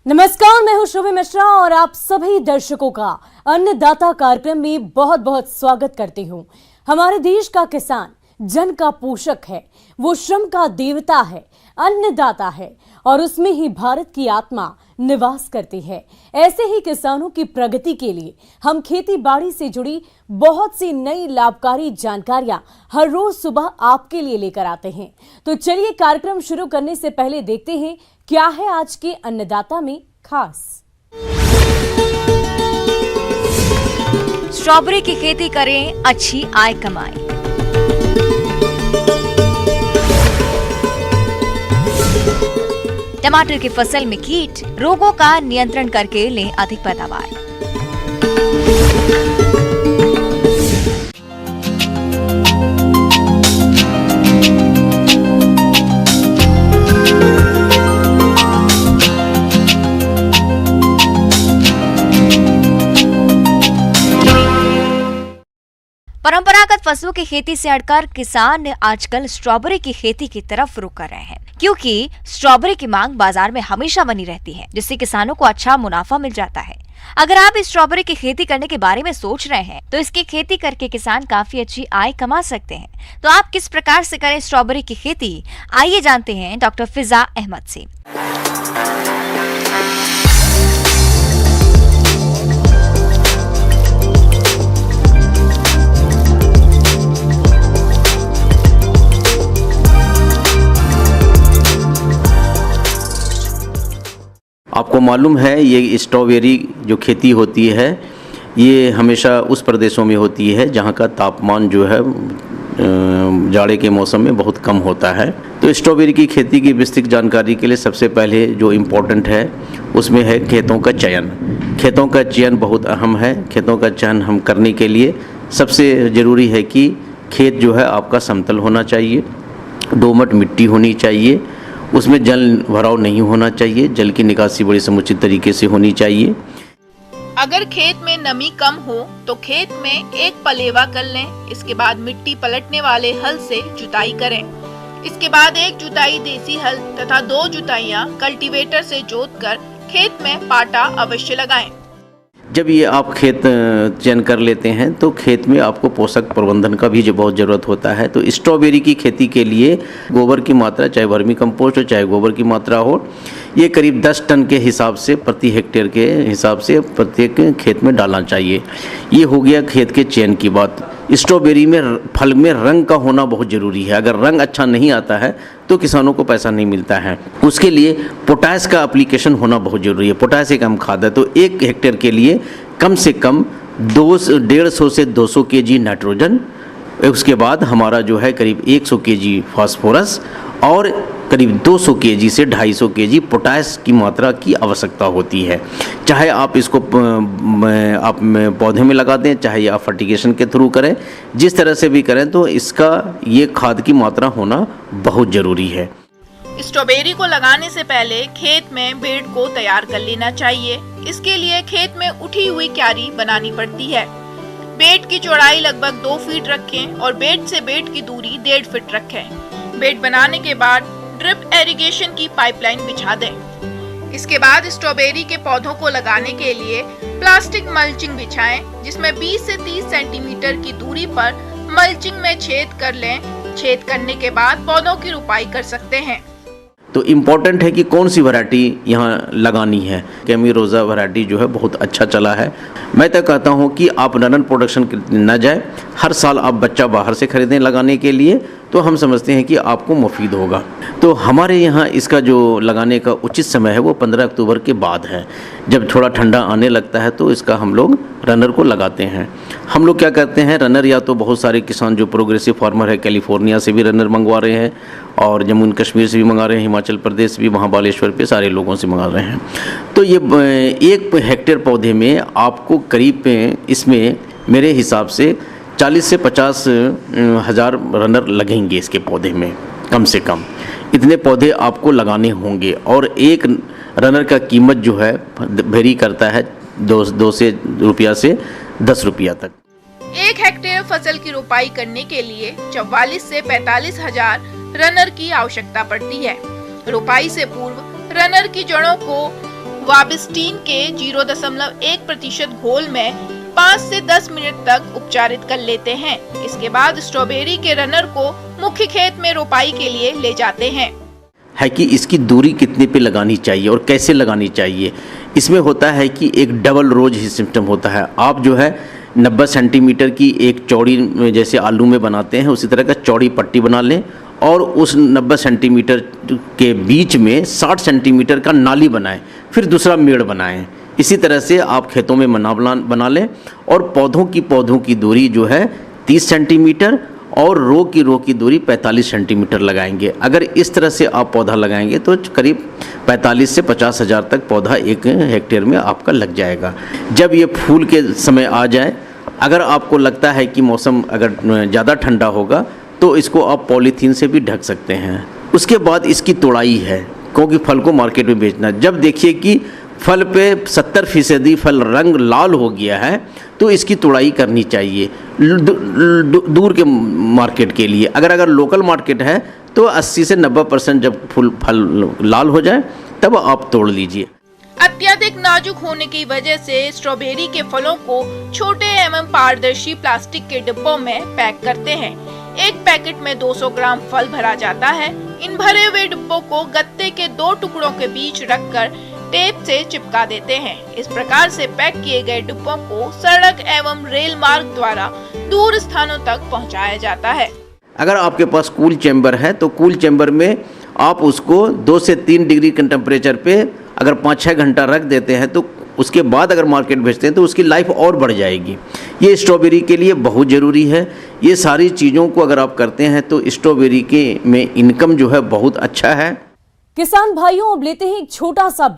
नमस्कार, मैं हूं शुभि मिश्रा और आप सभी दर्शकों का अन्नदाता कार्यक्रम में बहुत बहुत स्वागत करती हूं। हमारे देश का किसान जन का पोषक है, वो श्रम का देवता है, अन्नदाता है और उसमें ही भारत की आत्मा निवास करती है। ऐसे ही किसानों की प्रगति के लिए हम खेती बाड़ी से जुड़ी बहुत सी नई लाभकारी जानकारियां हर रोज सुबह आपके लिए लेकर आते हैं। तो चलिए कार्यक्रम शुरू करने से पहले देखते हैं क्या है आज के अन्नदाता में खास। स्ट्रॉबेरी की खेती करें, अच्छी आय कमाएं। टमाटर की फसल में कीट रोगों का नियंत्रण करके लें अधिक पैदावार। परंपरागत फसलों की खेती से हटकर किसान आजकल स्ट्रॉबेरी की खेती की तरफ रुख कर रहे हैं, क्योंकि स्ट्रॉबेरी की मांग बाजार में हमेशा बनी रहती है, जिससे किसानों को अच्छा मुनाफा मिल जाता है। अगर आप इस स्ट्रॉबेरी की खेती करने के बारे में सोच रहे हैं तो इसकी खेती करके किसान काफी अच्छी आय कमा सकते हैं। तो आप किस प्रकार से करें स्ट्रॉबेरी की खेती, आइए जानते हैं डॉक्टर फिजा अहमद से। आपको मालूम है ये स्ट्रॉबेरी जो खेती होती है ये हमेशा उस प्रदेशों में होती है जहाँ का तापमान जो है जाड़े के मौसम में बहुत कम होता है। तो स्ट्रॉबेरी की खेती की विस्तृत जानकारी के लिए सबसे पहले जो इम्पोर्टेंट है उसमें है खेतों का चयन। खेतों का चयन बहुत अहम है। खेतों का चयन हम करने के लिए सबसे ज़रूरी है कि खेत जो है आपका समतल होना चाहिए, दोमट मिट्टी होनी चाहिए, उसमें जल भराव नहीं होना चाहिए, जल की निकासी बड़ी समुचित तरीके से होनी चाहिए। अगर खेत में नमी कम हो तो खेत में एक पलेवा कर लें। इसके बाद मिट्टी पलटने वाले हल से जुताई करें। इसके बाद एक जुताई देसी हल तथा 2 जुताइयां कल्टीवेटर से जोतकर खेत में पाटा अवश्य लगाएं। जब ये आप खेत चयन कर लेते हैं तो खेत में आपको पोषक प्रबंधन का भी जो बहुत ज़रूरत होता है। तो स्ट्रॉबेरी की खेती के लिए गोबर की मात्रा, चाहे वर्मी कंपोस्ट हो चाहे गोबर की मात्रा हो, ये करीब 10 टन के हिसाब से प्रति हेक्टेयर के हिसाब से प्रत्येक खेत में डालना चाहिए। ये हो गया खेत के चयन की बात। स्ट्रॉबेरी में फल में रंग का होना बहुत ज़रूरी है। अगर रंग अच्छा नहीं आता है तो किसानों को पैसा नहीं मिलता है। उसके लिए पोटाश का एप्लीकेशन होना बहुत ज़रूरी है। पोटाश एक अहम खाद है। तो 1 हेक्टेयर के लिए कम से कम 150 से 200 केजी नाइट्रोजन, उसके बाद हमारा जो है करीब 100 केजी फास्फोरस और करीब 200 केजी से 250 केजी पोटाश की मात्रा की आवश्यकता होती है। चाहे आप इसको आप पौधे में लगा दें, चाहे आप फर्टिगेशन के थ्रू करें, जिस तरह से भी करें तो इसका ये खाद की मात्रा होना बहुत ज़रूरी है। स्ट्रॉबेरी को लगाने से पहले खेत में बेड को तैयार कर लेना चाहिए। इसके लिए खेत में उठी हुई क्यारी बनानी पड़ती है। बेड की चौड़ाई लगभग 2 फीट रखें और बेड से बेड की दूरी 1.5 फीट रखें। बेड बनाने के बाद ड्रिप इरिगेशन की पाइपलाइन बिछा दें। इसके बाद स्ट्रॉबेरी के पौधों को लगाने के लिए प्लास्टिक मल्चिंग बिछाएं, जिसमें 20 से 30 सेंटीमीटर की दूरी पर मल्चिंग में छेद कर लें। छेद करने के बाद पौधों की रुपाई कर सकते हैं। तो इम्पॉर्टेंट है कि कौन सी वैरायटी यहाँ लगानी है। कैमी रोज़ा वैरायटी जो है बहुत अच्छा चला है। मैं तो कहता हूँ कि आप रनर प्रोडक्शन न जाए, हर साल आप बच्चा बाहर से खरीदें लगाने के लिए, तो हम समझते हैं कि आपको मुफीद होगा। तो हमारे यहाँ इसका जो लगाने का उचित समय है वो 15 अक्टूबर के बाद है। जब थोड़ा ठंडा आने लगता है तो इसका हम लोग रनर को लगाते हैं। हम लोग क्या करते हैं, रनर या तो बहुत सारे किसान जो प्रोग्रेसिव फार्मर है कैलिफोर्निया से भी रनर मंगवा रहे हैं और जम्मू एंड कश्मीर से भी मंगा रहे हैं, हिमाचल प्रदेश भी, वहाँ बालेश्वर पे सारे लोगों से मंगा रहे हैं। तो ये 1 हेक्टेयर पौधे में आपको करीब इसमें मेरे हिसाब से 40 से 50 हज़ार रनर लगेंगे इसके पौधे में, कम से कम इतने पौधे आपको लगाने होंगे। और एक रनर का कीमत जो है वेरी करता है 2 रुपया से 10 रुपया तक। 1 हेक्टेयर फसल की रोपाई करने के लिए 44 से 45 हजार रनर की आवश्यकता पड़ती है। रोपाई से पूर्व रनर की जड़ों को वाबिस्टीन के 0.1% घोल में 5 से 10 मिनट तक उपचारित कर लेते हैं। इसके बाद स्ट्रॉबेरी के रनर को मुख्य खेत में रोपाई के लिए ले जाते हैं। है कि इसकी दूरी कितने पे लगानी चाहिए और कैसे लगानी चाहिए। इसमें होता है कि एक डबल रोज ही सिस्टम होता है। आप जो है 90 सेंटीमीटर की एक चौड़ी, जैसे आलू में बनाते हैं उसी तरह का चौड़ी पट्टी बना लें और उस 90 सेंटीमीटर के बीच में 60 सेंटीमीटर का नाली बनाएं, फिर दूसरा मेड़ बनाएं। इसी तरह से आप खेतों में बना लें और पौधों की दूरी जो है 30 सेंटीमीटर और रो की दूरी 45 सेंटीमीटर लगाएंगे। अगर इस तरह से आप पौधा लगाएंगे तो करीब 45 से 50 हज़ार तक पौधा एक हेक्टेयर में आपका लग जाएगा। जब ये फूल के समय आ जाए, अगर आपको लगता है कि मौसम अगर ज़्यादा ठंडा होगा तो इसको आप पॉलीथीन से भी ढक सकते हैं। उसके बाद इसकी तोड़ाई है, क्योंकि फल को मार्केट में बेचना है। जब देखिए कि फल पे 70% फल रंग लाल हो गया है तो इसकी तोड़ाई करनी चाहिए दूर के मार्केट के लिए। अगर लोकल मार्केट है तो 80 से 90% जब फल लाल हो जाए तब आप तोड़ लीजिए। अत्यधिक नाजुक होने की वजह से स्ट्रॉबेरी के फलों को छोटे एवं पारदर्शी प्लास्टिक के डिब्बों में पैक करते हैं। एक पैकेट में 200 ग्राम फल भरा जाता है। इन भरे हुए डिब्बों को गत्ते के 2 टुकड़ों के बीच रखकर टेप से चिपका देते हैं। इस प्रकार से पैक किए गए डिब्बों को सड़क एवं रेल मार्ग द्वारा दूर स्थानों तक पहुंचाया जाता है। अगर आपके पास कूल चैम्बर है तो कूल चैम्बर में आप उसको 2 से 3 डिग्री के टेम्परेचर पे अगर 5-6 घंटा रख देते हैं तो उसके बाद अगर मार्केट भेजते हैं तो उसकी लाइफ और बढ़ जाएगी। ये स्ट्रॉबेरी के लिए बहुत ज़रूरी है। ये सारी चीज़ों को अगर आप करते हैं तो स्ट्रॉबेरी के में इनकम जो है बहुत अच्छा है। किसान भाइयों, अब लेते हैं एक छोटा सा